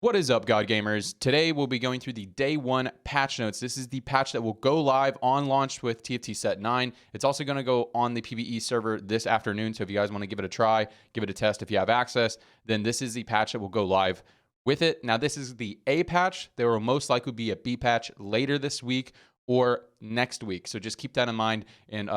What is up, God Gamers? Today we'll be going through the day one patch notes. This is the patch that will go live on launch with TFT Set 9. It's also going to go on the PvE server this afternoon. So if you guys want to give it a try, give it a test if you have access, then this is the patch that will go live with it. Now, this is the A patch. There will most likely be a B patch later this week or next week. So just keep that in mind and,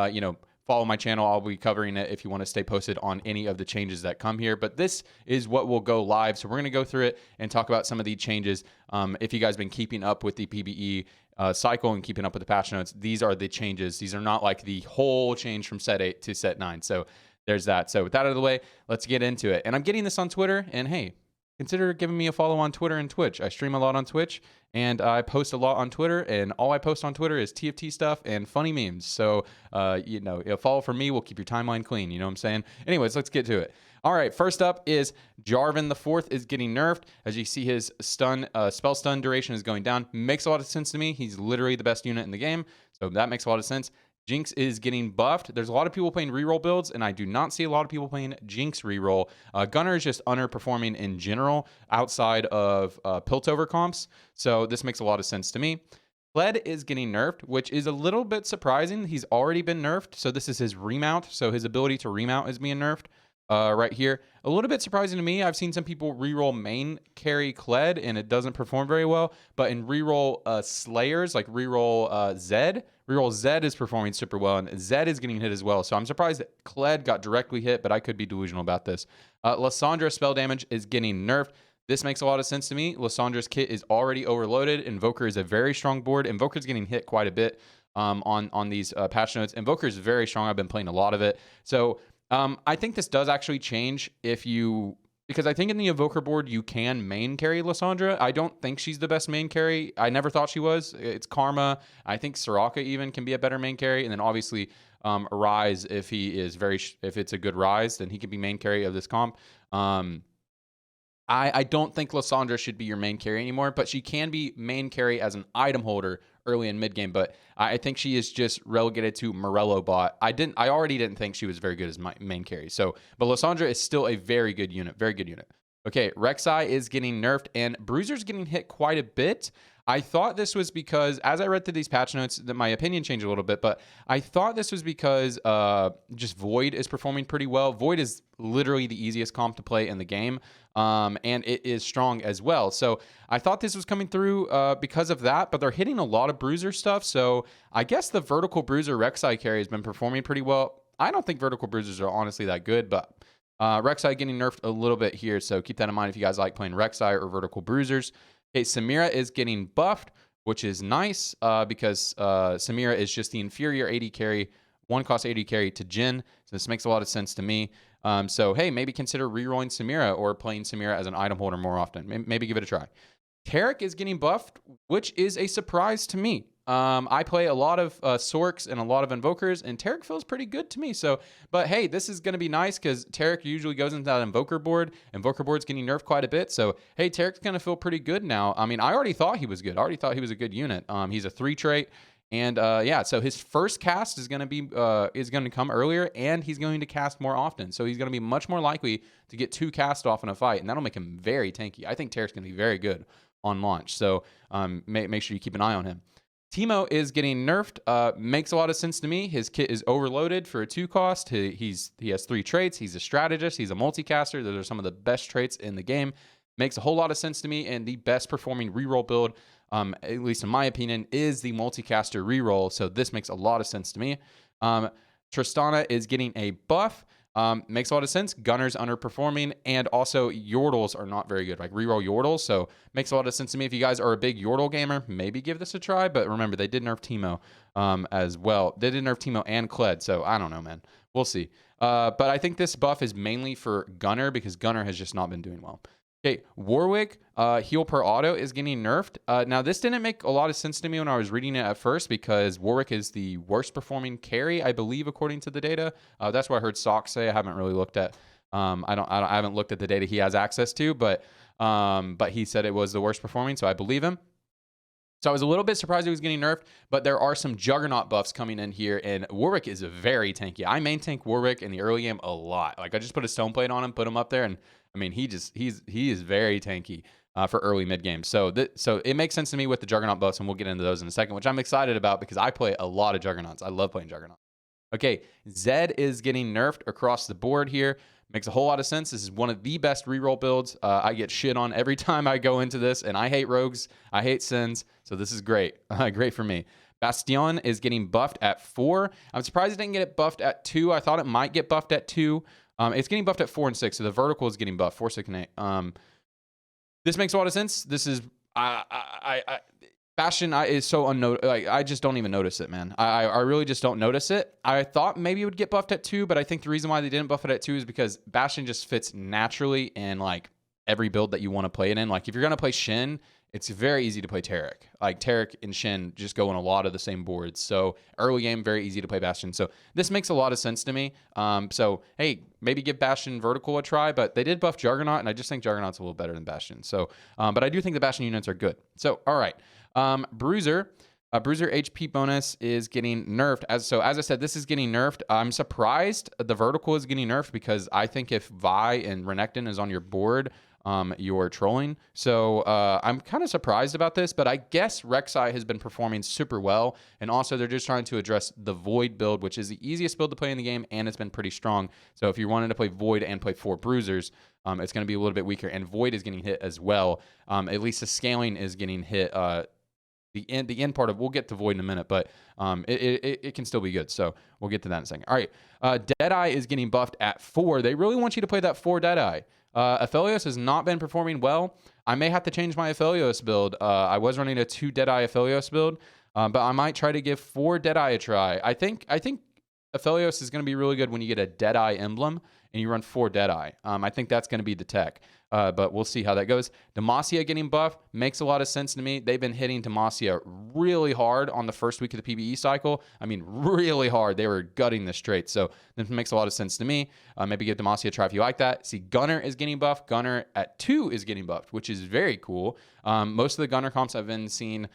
follow my channel. I'll be covering it if you want to stay posted on any of the changes that come here. But this is what will go live. So we're going to go through it and talk about some of the changes. If you guys have been keeping up with the PvE cycle and keeping up with the patch notes, these are the changes. These are not like the whole change from set 8 to set 9. So there's that. So with that out of the way, let's get into it. And I'm getting this on Twitter. And hey, consider giving me a follow on Twitter and Twitch. I stream a lot on Twitch and I post a lot on Twitter, and all I post on Twitter is TFT stuff and funny memes. So, a follow from me will keep your timeline clean. You know what I'm saying? Anyways, let's get to it. All right, first up is Jarvan the Fourth is getting nerfed. As you see, his spell stun duration is going down. Makes a lot of sense to me. He's literally the best unit in the game, so that makes a lot of sense. Jinx is getting buffed. There's a lot of people playing reroll builds, and I do not see a lot of people playing Jinx reroll. Gunnar is just underperforming in general outside of Piltover comps, so this makes a lot of sense to me. Kled is getting nerfed, which is a little bit surprising. He's already been nerfed, so this is his remount, so his ability to remount is being nerfed. Right here. A little bit surprising to me. I've seen some people reroll main carry Kled and it doesn't perform very well. But in reroll Slayers, like reroll Zed is performing super well, and Zed is getting hit as well. So I'm surprised that Kled got directly hit, but I could be delusional about this. Lissandra spell damage is getting nerfed. This makes a lot of sense to me. Lissandra's kit is already overloaded. Invoker is a very strong board. Invoker's getting hit quite a bit on these patch notes. Invoker is very strong. I've been playing a lot of it. So I think this does actually change because I think in the Evoker board, you can main carry Lissandra. I don't think she's the best main carry. I never thought she was. It's Karma. I think Soraka even can be a better main carry. And then obviously Rise, if it's a good Rise, then he can be main carry of this comp. I don't think Lissandra should be your main carry anymore, but she can be main carry as an item holder early in mid game. But I think she is just relegated to Morello bot. I already didn't think she was very good as my main carry. So, but Lissandra is still a very good unit. Very good unit. Okay, Rek'Sai is getting nerfed and Bruiser's getting hit quite a bit. I thought this was because, as I read through these patch notes, that my opinion changed a little bit, but I thought this was because just Void is performing pretty well. Void is literally the easiest comp to play in the game, and it is strong as well. So I thought this was coming through because of that, but they're hitting a lot of Bruiser stuff, so I guess the Vertical Bruiser Rek'Sai carry has been performing pretty well. I don't think Vertical Bruisers are honestly that good, but Rek'Sai getting nerfed a little bit here, so keep that in mind if you guys like playing Rek'Sai or Vertical Bruisers. Okay, Samira is getting buffed, which is nice because Samira is just the inferior AD carry, one cost AD carry to Jhin. So this makes a lot of sense to me. So, hey, maybe consider rerolling Samira or playing Samira as an item holder more often. Maybe give it a try. Taric is getting buffed, which is a surprise to me. I play a lot of Sorks and a lot of Invokers, and Taric feels pretty good to me. So, but hey, this is going to be nice because Taric usually goes into that Invoker board. Invoker board's getting nerfed quite a bit. So, hey, Taric's going to feel pretty good now. I mean, I already thought he was good. I already thought he was a good unit. He's a 3 trait. And yeah, so his first cast is going to come earlier, and he's going to cast more often. So he's going to be much more likely to get 2 casts off in a fight, and that'll make him very tanky. I think Taric's going to be very good on launch. So make sure you keep an eye on him. Teemo is getting nerfed. Makes a lot of sense to me. His kit is overloaded for a 2 cost. He has 3 traits. He's a strategist. He's a multicaster. Those are some of the best traits in the game. Makes a whole lot of sense to me, and the best performing reroll build, at least in my opinion, is the multicaster reroll. So this makes a lot of sense to me. Tristana is getting a buff. Makes a lot of sense. Gunner's underperforming, and also Yordles are not very good. Like reroll Yordles, so makes a lot of sense to me. If you guys are a big Yordle gamer, maybe give this a try. But remember, they did nerf Teemo as well. They did nerf Teemo and Kled, so I don't know, man. We'll see. But I think this buff is mainly for Gunner because Gunner has just not been doing well. Okay, Warwick, heal per auto is getting nerfed. Now, this didn't make a lot of sense to me when I was reading it at first because Warwick is the worst performing carry, I believe, according to the data. That's what I heard Sock say. I haven't really looked at. I haven't looked at the data he has access to, but he said it was the worst performing, so I believe him. So I was a little bit surprised he was getting nerfed, but there are some Juggernaut buffs coming in here, and Warwick is very tanky. I main tank Warwick in the early game a lot. Like, I just put a Stone Plate on him, put him up there, and I mean, he is very tanky. for early mid game. So so it makes sense to me with the Juggernaut buffs, and we'll get into those in a second, which I'm excited about because I play a lot of Juggernauts. I love playing Juggernauts. Okay, Zed is getting nerfed across the board here. Makes a whole lot of sense. This is one of the best reroll builds. I get shit on every time I go into this, and I hate rogues. I hate sins, so this is great. Great for me. Bastion is getting buffed at 4. I'm surprised it didn't get it buffed at 2. I thought it might get buffed at 2. It's getting buffed at 4 and 6, so the vertical is getting buffed 4, 6, and 8. This makes a lot of sense. This is Bastion is so unnoticed. Like, I just don't even notice it, man. I really just don't notice it. I thought maybe it would get buffed at 2, but I think the reason why they didn't buff it at 2 is because Bastion just fits naturally in like every build that you want to play it in. Like if you're gonna play Shin, it's very easy to play Taric. Like Taric and Shin just go on a lot of the same boards. So early game, very easy to play Bastion. So this makes a lot of sense to me. So hey, maybe give Bastion vertical a try, but they did buff Juggernaut, and I just think Juggernaut's a little better than Bastion. So, but I do think the Bastion units are good. So all right, Bruiser HP bonus is getting nerfed. As I said, this is getting nerfed. I'm surprised the vertical is getting nerfed because I think if Vi and Renekton is on your board, you're trolling. So I'm kind of surprised about this, but I guess Rek'Sai has been performing super well. And also they're just trying to address the Void build, which is the easiest build to play in the game, and it's been pretty strong. So if you wanted to play Void and play 4 Bruisers, it's going to be a little bit weaker. And Void is getting hit as well. At least the scaling is getting hit. The end part of, we'll get to Void in a minute, but it can still be good. So we'll get to that in a second. All right, Deadeye is getting buffed at 4. They really want you to play that 4 Deadeye. Aphelios has not been performing well. I may have to change my Aphelios build. I was running a 2 Deadeye Aphelios build, but I might try to give 4 Deadeye a try. I think Aphelios is going to be really good when you get a Deadeye emblem and you run 4 Deadeye. I think that's going to be the tech. But we'll see how that goes. Demacia getting buffed makes a lot of sense to me. They've been hitting Demacia really hard on the first week of the PvE cycle. I mean, really hard. They were gutting the straight. So this makes a lot of sense to me. Maybe give Demacia a try if you like that. See, Gunner is getting buffed. Gunner at 2 is getting buffed, which is very cool. Most of the Gunner comps I've been seeing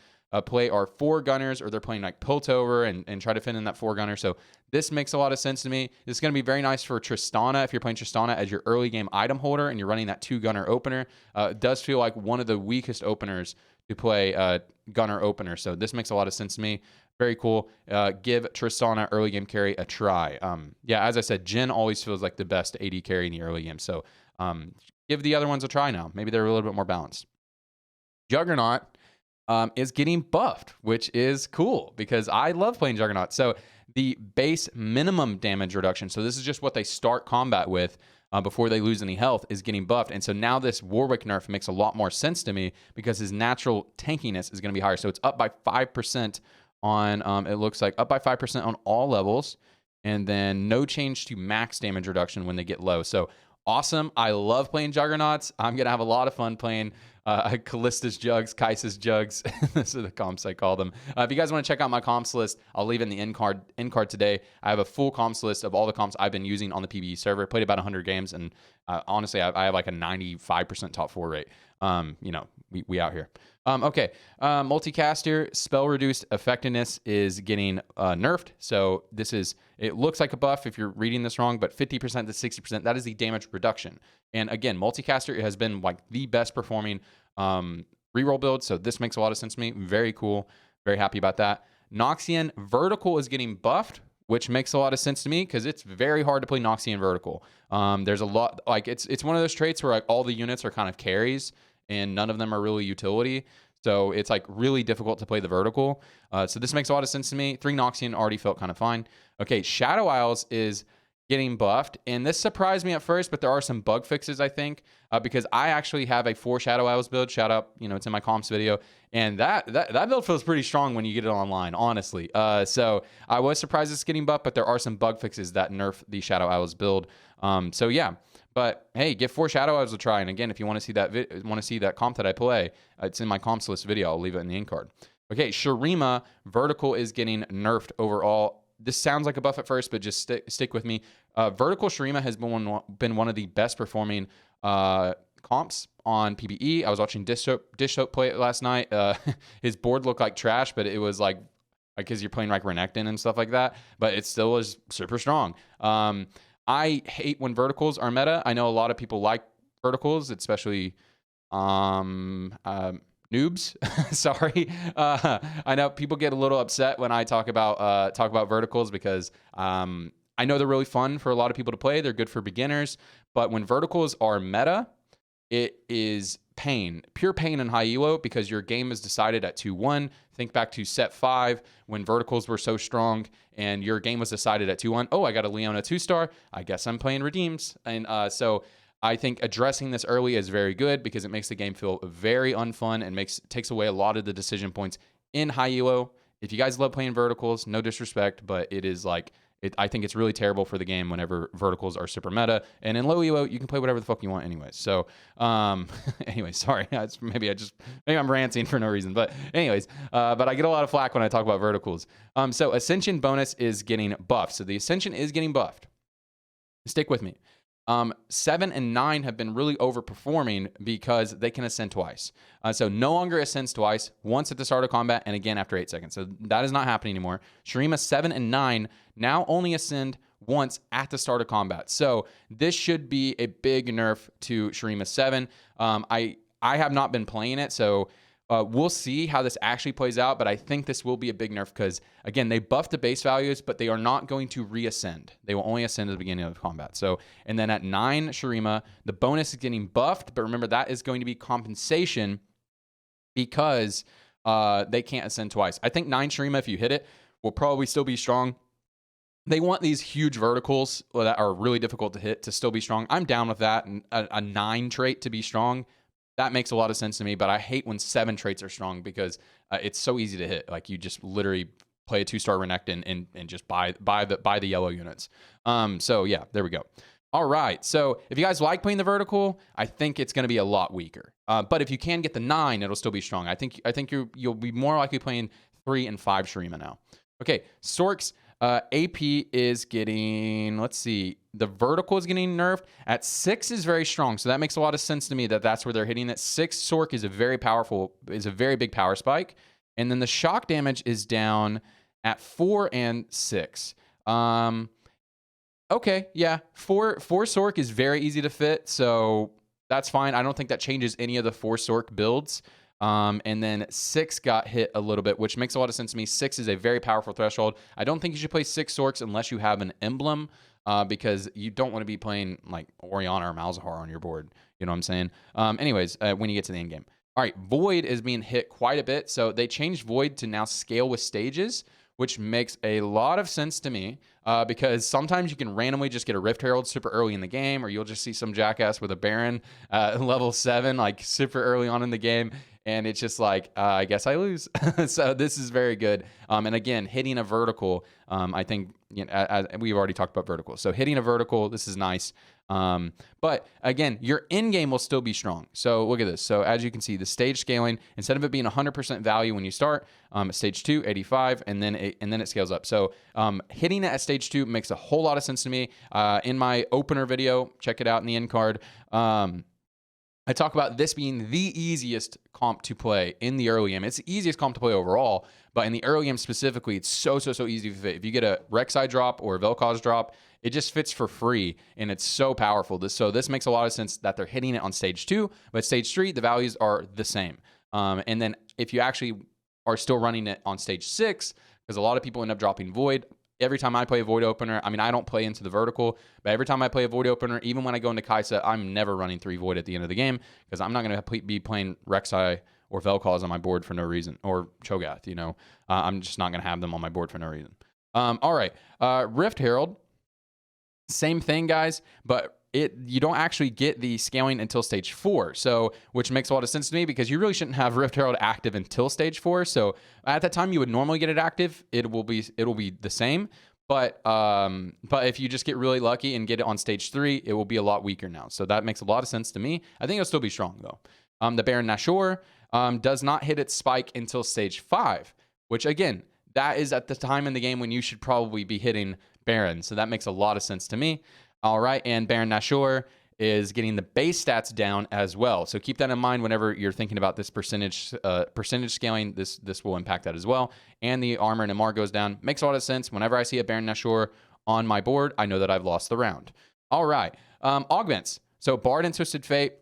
play are 4 Gunners, or they're playing like Piltover and try to fit in that 4 Gunner. So this makes a lot of sense to me. This is going to be very nice for Tristana if you're playing Tristana as your early game item holder and you're running that 2 Gunner opener. It does feel like one of the weakest openers to play Gunner opener. So this makes a lot of sense to me. Very cool. Give Tristana early game carry a try. Yeah, as I said, Jhin always feels like the best AD carry in the early game. So give the other ones a try now. Maybe they're a little bit more balanced. Juggernaut is getting buffed, which is cool because I love playing Juggernaut. So the base minimum damage reduction, so this is just what they start combat with before they lose any health, is getting buffed. And so now this Warwick nerf makes a lot more sense to me because his natural tankiness is going to be higher. So it's up by 5% on, it looks like up by 5% on all levels, and then no change to max damage reduction when they get low. So awesome. I love playing Juggernauts. I'm going to have a lot of fun playing Callista's Jugs, Kaisa's Jugs. Those are the comps I call them. If you guys want to check out my comps list, I'll leave it in the end card today. I have a full comps list of all the comps I've been using on the PvE server. Played about 100 games, and honestly, I have like a 95% top 4 rate. We out here. Okay, multicaster spell reduced effectiveness is getting nerfed. So this is, it looks like a buff if you're reading this wrong, but 50% to 60%, that is the damage reduction. And again, multicaster has been like the best performing reroll build. So this makes a lot of sense to me. Very cool. Very happy about that. Noxian vertical is getting buffed, which makes a lot of sense to me because it's very hard to play Noxian vertical. There's a lot, like it's one of those traits where like all the units are kind of carries and none of them are really utility. So it's like really difficult to play the vertical. So this makes a lot of sense to me. 3 Noxian already felt kind of fine. Okay, Shadow Isles is getting buffed, and this surprised me at first, but there are some bug fixes, I think, because I actually have a 4 Shadow Isles build. Shout out, it's in my comps video, and that build feels pretty strong when you get it online, honestly. So I was surprised it's getting buffed, but there are some bug fixes that nerf the Shadow Isles build. So yeah. But hey, give 4 Shadow Isles a try. And again, if you want to see that comp that I play, it's in my comps list video. I'll leave it in the end card. Okay, Shurima vertical is getting nerfed overall. This sounds like a buff at first, but just stick with me. Vertical Shurima has been one of the best performing comps on PvE. I was watching Dish Soap play it last night. His board looked like trash, but it was like because you're playing like Renekton and stuff like that. But it still was super strong. I hate when verticals are meta. I know a lot of people like verticals, especially Noobs. Sorry. I know people get a little upset when I talk about verticals because I know they're really fun for a lot of people to play. They're good for beginners, but when verticals are meta, it is pain, pure pain in high elo because your game is decided at 2-1. Think back to set 5 when verticals were so strong and your game was decided at 2-1. Oh, I got a Leona 2-star. I guess I'm playing redeems. And so I think addressing this early is very good because it makes the game feel very unfun and takes away a lot of the decision points in high elo. If you guys love playing verticals, no disrespect, but it is like I think it's really terrible for the game whenever verticals are super meta. And in low elo, you can play whatever the fuck you want anyways. So, anyway, sorry. Maybe I'm ranting for no reason. But anyways, but I get a lot of flack when I talk about verticals. So Ascension bonus is getting buffed. So the Ascension is getting buffed. Stick with me. 7 and 9 have been really overperforming because they can ascend twice. So no longer ascends twice, once at the start of combat and again after 8 seconds. So that is not happening anymore. Shurima 7 and 9 now only ascend once at the start of combat. So this should be a big nerf to Shurima 7. I have not been playing it, so we'll see how this actually plays out, but I think this will be a big nerf because, again, they buffed the base values, but they are not going to reascend. They will only ascend at the beginning of combat. So, and then at 9 Shurima, the bonus is getting buffed, but remember that is going to be compensation because they can't ascend twice. I think 9 Shurima, if you hit it, will probably still be strong. They want these huge verticals that are really difficult to hit to still be strong. I'm down with that. And a 9 trait to be strong, that makes a lot of sense to me, but I hate when 7 traits are strong because it's so easy to hit. Like you just literally play a 2-star Renekton and just buy the yellow units. So yeah, there we go. All right. So if you guys like playing the vertical, I think it's going to be a lot weaker. But if you can get the 9, it'll still be strong. I think you'll be more likely playing 3 and 5 Shurima now. Okay, Sork's AP is getting, let's see, the vertical is getting nerfed. At 6 is very strong, so that makes a lot of sense to me that's where they're hitting it. 6 Sork is a very big power spike. And then the shock damage is down at 4 and 6. Okay, yeah, 4 Sork is very easy to fit, so that's fine. I don't think that changes any of the 4 Sork builds. And then 6 got hit a little bit, which makes a lot of sense to me. 6 is a very powerful threshold. I don't think you should play 6 Sorks unless you have an emblem, because you don't want to be playing like Orianna or Malzahar on your board. You know what I'm saying? Anyways, when you get to the end game. All right, Void is being hit quite a bit. So they changed Void to now scale with stages, which makes a lot of sense to me, because sometimes you can randomly just get a Rift Herald super early in the game, or you'll just see some jackass with a Baron level 7, like super early on in the game, and it's just like, I guess I lose. So this is very good. And again, hitting a vertical, I think, we've already talked about verticals. So hitting a vertical, this is nice. But again, your end game will still be strong. So look at this. So as you can see, the stage scaling, instead of it being 100% value when you start, stage 2, 85, and then it scales up. So hitting it at stage 2 makes a whole lot of sense to me. In my opener video, check it out in the end card. I talk about this being the easiest comp to play in the early game. It's the easiest comp to play overall, but in the easy game specifically, it's so easy to fit. If you get a Rek'Sai drop or a Vel'Koz drop, it just fits for free, and it's so powerful. So this makes a lot of sense that they're hitting it on stage 2, but stage 3, the values are the same. And then if you actually are still running it on stage 6, because a lot of people end up dropping Void. Every time I play a Void opener, I mean, I don't play into the vertical, but every time I play a Void opener, even when I go into Kai'Sa, I'm never running 3 Void at the end of the game because I'm not going to be playing Rek'Sai or Vel'Koz on my board for no reason, or Cho'Gath, you know. I'm just not going to have them on my board for no reason. All right, Rift Herald, same thing, guys, but you don't actually get the scaling until stage 4, so which makes a lot of sense to me because you really shouldn't have Rift Herald active until stage 4. So at that time you would normally get it active. It will be the same, but if you just get really lucky and get it on stage 3, it will be a lot weaker now. So that makes a lot of sense to me. I think it'll still be strong though. The Baron Nashor does not hit its spike until stage 5, which again, that is at the time in the game when you should probably be hitting Baron. So that makes a lot of sense to me. All right, and Baron Nashor is getting the base stats down as well. So keep that in mind whenever you're thinking about this percentage scaling. This will impact that as well. And the armor and MR goes down. Makes a lot of sense. Whenever I see a Baron Nashor on my board, I know that I've lost the round. All right, augments. So Bard and Twisted Fate.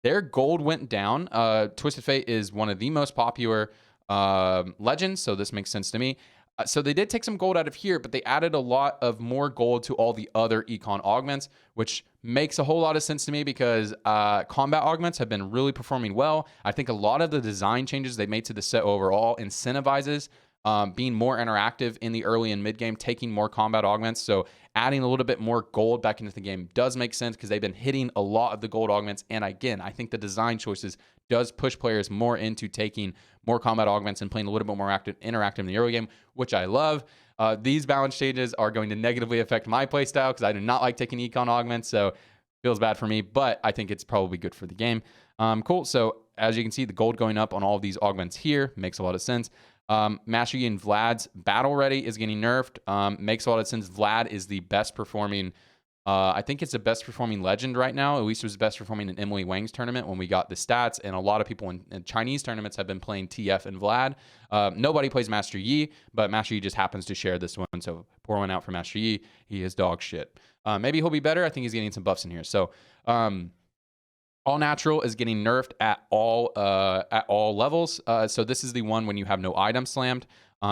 Their gold went down. Twisted Fate is one of the most popular legends, so this makes sense to me. So they did take some gold out of here, but they added a lot of more gold to all the other econ augments, which makes a whole lot of sense to me because combat augments have been really performing well. I think a lot of the design changes they made to the set overall incentivizes being more interactive in the early and mid game, taking more combat augments. So adding a little bit more gold back into the game does make sense because they've been hitting a lot of the gold augments. And again, I think the design choices does push players more into taking more combat augments and playing a little bit more interactive in the early game, which I love. These balance changes are going to negatively affect my playstyle because I do not like taking econ augments, so feels bad for me, but I think it's probably good for the game. Cool. So as you can see, the gold going up on all of these augments here makes a lot of sense. Master Yi and Vlad's Battle Ready is getting nerfed. Makes a lot of sense. Vlad is the best performing. I think it's the best performing legend right now. At least it was best performing in Emily Wang's tournament when we got the stats. And a lot of people in Chinese tournaments have been playing TF and Vlad. Nobody plays Master Yi, but Master Yi just happens to share this one. So pour one out for Master Yi. He is dog shit. Maybe he'll be better. I think he's getting some buffs in here. So all natural is getting nerfed at all levels. So this is the one when you have no item slammed.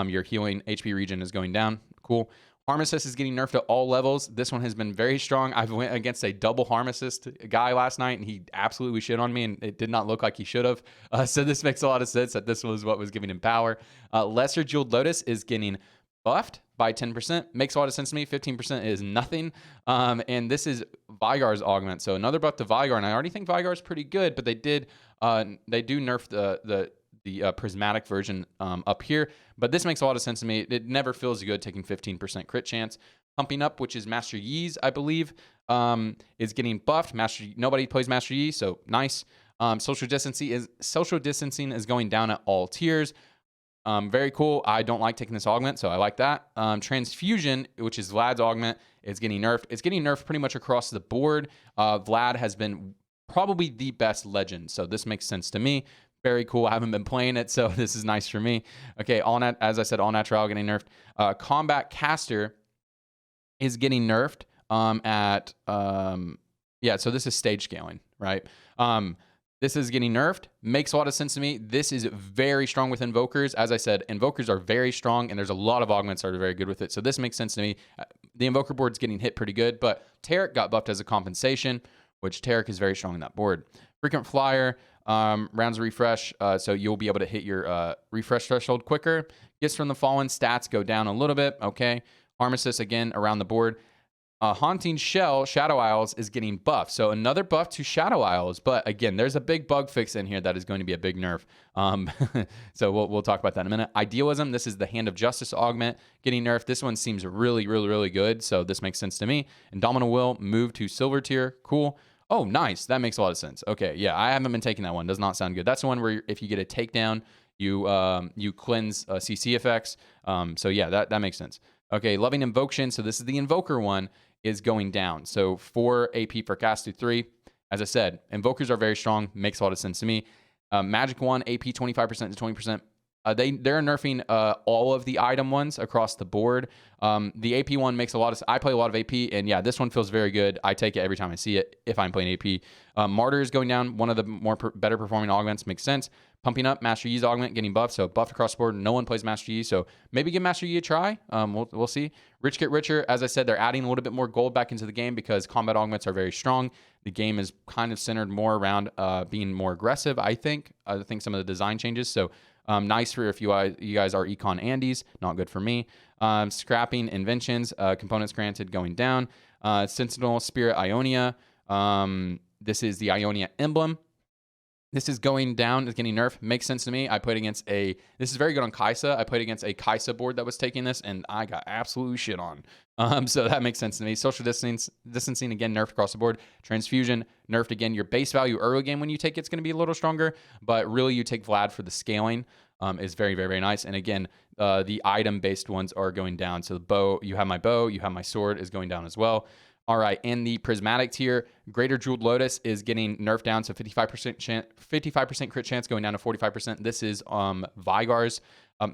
Your healing HP regen is going down. Cool. Harm Assist is getting nerfed at all levels. This one has been very strong. I went against a double Harm Assist guy last night, and he absolutely shit on me, and it did not look like he should have. So this makes a lot of sense that this was what was giving him power. Lesser Jeweled Lotus is getting buffed by 10%. Makes a lot of sense to me. 15% is nothing. And this is Vigar's augment. So another buff to Vigar, and I already think Vigar is pretty good, but they do nerf the prismatic version up here, but this makes a lot of sense to me. It never feels good taking 15% crit chance. Pumping Up, which is Master Yi's, I believe, is getting buffed. Nobody plays Master Yi, so nice. Social distancing is going down at all tiers. Very cool. I don't like taking this augment, so I like that. Transfusion, which is Vlad's augment, is getting nerfed. It's getting nerfed pretty much across the board. Vlad has been probably the best legend, so this makes sense to me. Very cool. I haven't been playing it, so this is nice for me. Okay, as I said, all natural getting nerfed. Combat Caster is getting nerfed so this is stage scaling, right? This is getting nerfed. Makes a lot of sense to me. This is very strong with Invokers. As I said, Invokers are very strong, and there's a lot of augments that are very good with it, so this makes sense to me. The Invoker board's getting hit pretty good, but Tarek got buffed as a compensation, which Tarek is very strong in that board. Frequent Flyer, rounds of refresh, so you'll be able to hit your refresh threshold quicker. Gifts from the Fallen stats go down a little bit, okay. Harm Assist again around the board. Haunting Shell, Shadow Isles is getting buffed. So another buff to Shadow Isles, but again, there's a big bug fix in here that is going to be a big nerf. So we'll talk about that in a minute. Idealism, this is the Hand of Justice augment getting nerfed. This one seems really, really, really good, so this makes sense to me. Indomitable Will, move to silver tier, cool. Oh, nice. That makes a lot of sense. Okay, yeah, I haven't been taking that one. Does not sound good. That's the one where if you get a takedown, you cleanse CC effects. So yeah, that makes sense. Okay, Loving Invocation. So this is the Invoker one, is going down. So 4 AP for cast to 3. As I said, Invokers are very strong. Makes a lot of sense to me. Magic one, AP 25% to 20%. They're nerfing all of the item ones across the board. The AP one makes a lot of. I play a lot of AP, and yeah, this one feels very good. I take it every time I see it if I'm playing AP. Martyr is going down. One of the better performing augments, makes sense. Pumping Up, Master Yi's augment getting buffed, so buffed across the board. No one plays Master Yi, so maybe give Master Yi a try. We'll see. Rich Get Richer. As I said, they're adding a little bit more gold back into the game because combat augments are very strong. The game is kind of centered more around being more aggressive. I think some of the design changes. So. Nice for if you guys are Econ Andes, not good for me. Scrapping Inventions, components granted going down. Sentinel Spirit Ionia. This is the Ionia emblem. This is going down, it's getting nerfed. Makes sense to me. I played against this is very good on Kaisa. I played against a Kaisa board that was taking this, and I got absolutely shit on. So that makes sense to me. Social distancing again, nerfed across the board. Transfusion, nerfed again. Your base value early game when you take it's going to be a little stronger, but really you take Vlad for the scaling. Is very, very, very nice. And again, the item-based ones are going down. So the bow, you have my bow, you have my sword is going down as well. All right, in the prismatic tier, Greater Jeweled Lotus is getting nerfed down, so 55% crit chance going down to 45%. This is Vigar's.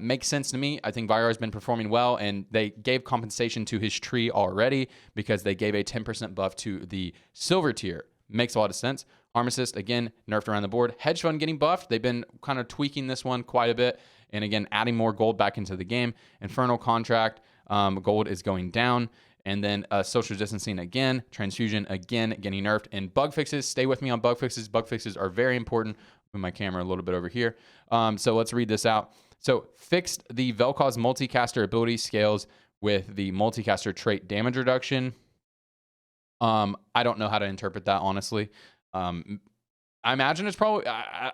Makes sense to me. I think Vigar's been performing well, and they gave compensation to his tree already because they gave a 10% buff to the silver tier. Makes a lot of sense. Armistice, again, nerfed around the board. Hedge Fund getting buffed. They've been kind of tweaking this one quite a bit. And again, adding more gold back into the game. Infernal Contract, gold is going down. And then social distancing again. Transfusion again, getting nerfed. And bug fixes, stay with me on bug fixes. Bug fixes are very important. Move my camera a little bit over here. So let's read this out. So fixed the Vel'Koz multicaster ability scales with the multicaster trait damage reduction. I don't know how to interpret that, honestly. I imagine it's probably,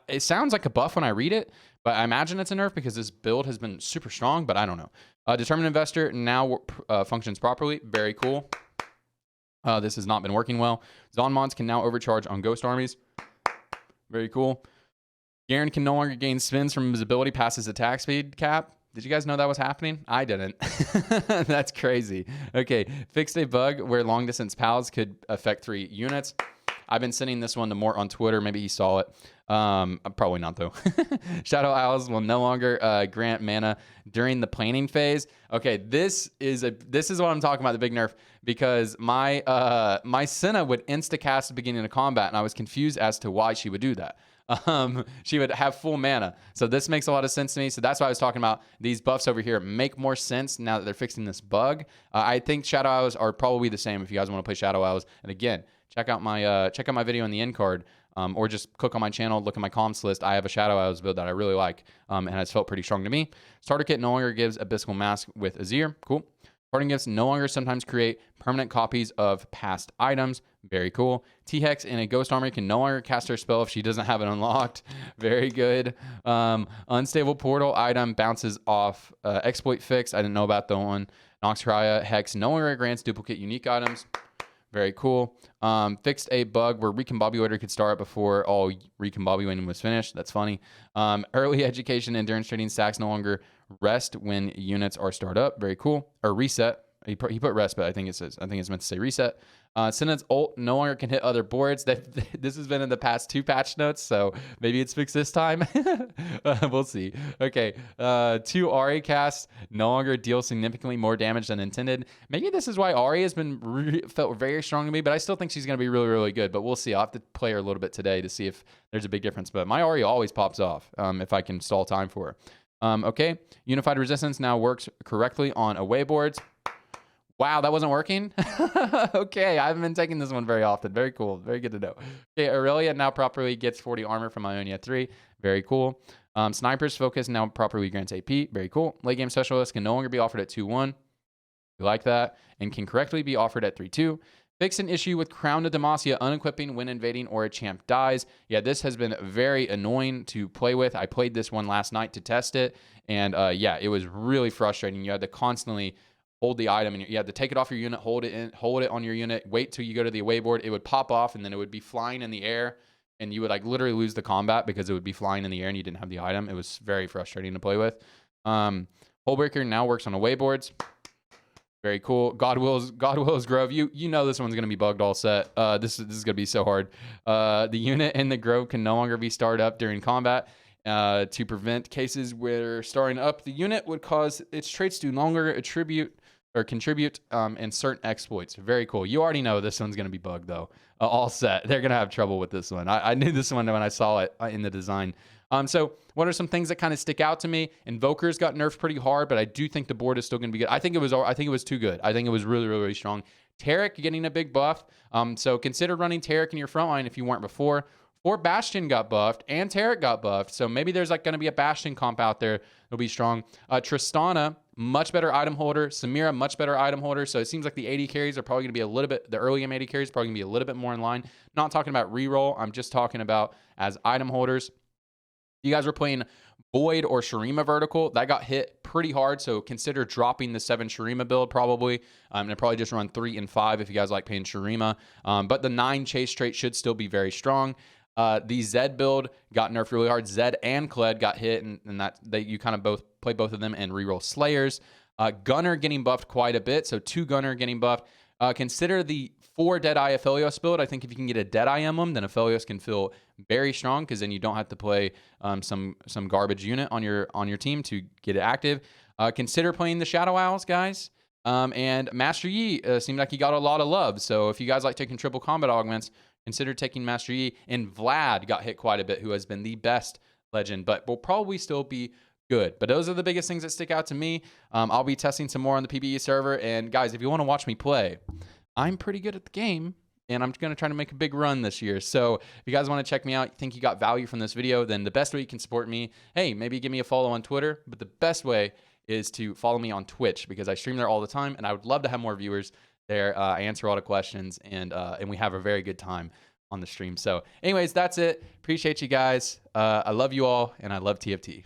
it sounds like a buff when I read it, but I imagine it's a nerf because this build has been super strong, but I don't know. Determined Investor now functions properly. Very cool. This has not been working well. Zonmons can now overcharge on ghost armies. Very cool. Garen can no longer gain spins from his ability past his attack speed cap. Did you guys know that was happening? I didn't. That's crazy. Okay, fixed a bug where long distance pals could affect 3 units. I've been sending this one to Mort on Twitter. Maybe he saw it. Probably not, though. Shadow Owls will no longer grant mana during the planning phase. Okay, this is what I'm talking about, the big nerf, because my Senna would insta-cast at the beginning of combat, and I was confused as to why she would do that. She would have full mana. So this makes a lot of sense to me. So that's why I was talking about these buffs over here make more sense now that they're fixing this bug. I think Shadow Owls are probably the same if you guys want to play Shadow Owls. And again, check out my video in the end card, or just click on my channel, look at my comps list. I have a Shadow Owls build that I really like, and it's felt pretty strong to me. Starter kit no longer gives Abyssal Mask with Azir. Cool. Parting gifts no longer sometimes create permanent copies of past items. Very cool. T-Hex in a Ghost Army can no longer cast her spell if she doesn't have it unlocked. Very good. Unstable Portal item bounces off Exploit Fix. I didn't know about that one. Noxcria Hex no longer grants duplicate unique items. Very cool. Fixed a bug where Recombobulator could start before all recombobulating was finished. That's funny. Early education endurance training stacks no longer rest when units are start up. Very cool. Or reset. He put rest, but I think it's meant to say reset. Senate's ult no longer can hit other boards. This has been in the past 2 patch notes, so maybe it's fixed this time. We'll see. Okay, 2 Ahri casts no longer deal significantly more damage than intended. Maybe this is why Ahri has been felt very strong to me, but I still think she's going to be really, really good. But we'll see. I'll have to play her a little bit today to see if there's a big difference. But my Ahri always pops off if I can stall time for her. Okay, Unified Resistance now works correctly on away boards. Wow, that wasn't working? Okay, I haven't been taking this one very often. Very cool. Very good to know. Okay, Aurelia now properly gets 40 armor from Ionia 3. Very cool. Sniper's Focus now properly grants AP. Very cool. Late Game Specialist can no longer be offered at 2-1. We like that. And can correctly be offered at 3-2. Fix an issue with Crown of Demacia unequipping when invading or a champ dies. Yeah, this has been very annoying to play with. I played this one last night to test it. And yeah, it was really frustrating. You had to constantly hold the item, and you had to take it off your unit, hold it on your unit, wait till you go to the away board. It would pop off, and then it would be flying in the air, and you would like literally lose the combat because it would be flying in the air and you didn't have the item. It was very frustrating to play with. Hullbreaker now works on away boards. Very cool. Godwill's Grove. You know this one's gonna be bugged all set. This is gonna be so hard. The unit in the Grove can no longer be started up during combat. To prevent cases where starting up the unit would cause its traits to no longer contribute in certain exploits. Very cool. You already know this one's going to be bugged, though. All set. They're going to have trouble with this one. I knew this one when I saw it in the design. So what are some things that kind of stick out to me? Invokers got nerfed pretty hard, but I do think the board is still going to be good. I think it was too good. I think it was really, really, really strong. Taric getting a big buff. So consider running Taric in your front line if you weren't before. Or Bastion got buffed and Taric got buffed. So maybe there's like going to be a Bastion comp out there that'll be strong. Tristana, much better item holder. Samira, much better item holder. So it seems like the 80 carries are probably going to be a little bit, the early game 80 carries are probably going to be a little bit more in line. Not talking about reroll. I'm just talking about as item holders. You guys were playing Void or Shurima Vertical. That got hit pretty hard. So consider dropping the 7 Shurima build probably. And probably just run 3 and 5 if you guys like playing Shurima. But the 9 chase trait should still be very strong. The Zed build got nerfed really hard. Zed and Kled got hit, and you kind of both play both of them and reroll Slayers. Gunner getting buffed quite a bit, so 2 Gunner getting buffed. Consider the 4 Deadeye Aphelios build. I think if you can get a Deadeye emblem, then Aphelios can feel very strong because then you don't have to play some garbage unit on your team to get it active. Consider playing the Shadow Owls, guys. And Master Yi seemed like he got a lot of love. So if you guys like taking triple combat augments, consider taking Master Yi. And Vlad got hit quite a bit, who has been the best legend, but will probably still be good. But those are the biggest things that stick out to me. I'll be testing some more on the PBE server. And guys, if you want to watch me play, I'm pretty good at the game, and I'm going to try to make a big run this year. So if you guys want to check me out, think you got value from this video, then the best way you can support me, hey, maybe give me a follow on Twitter. But the best way is to follow me on Twitch, because I stream there all the time, and I would love to have more viewers there. I answer all the questions, and we have a very good time on the stream. So anyways, that's it. Appreciate you guys. I love you all, and I love TFT.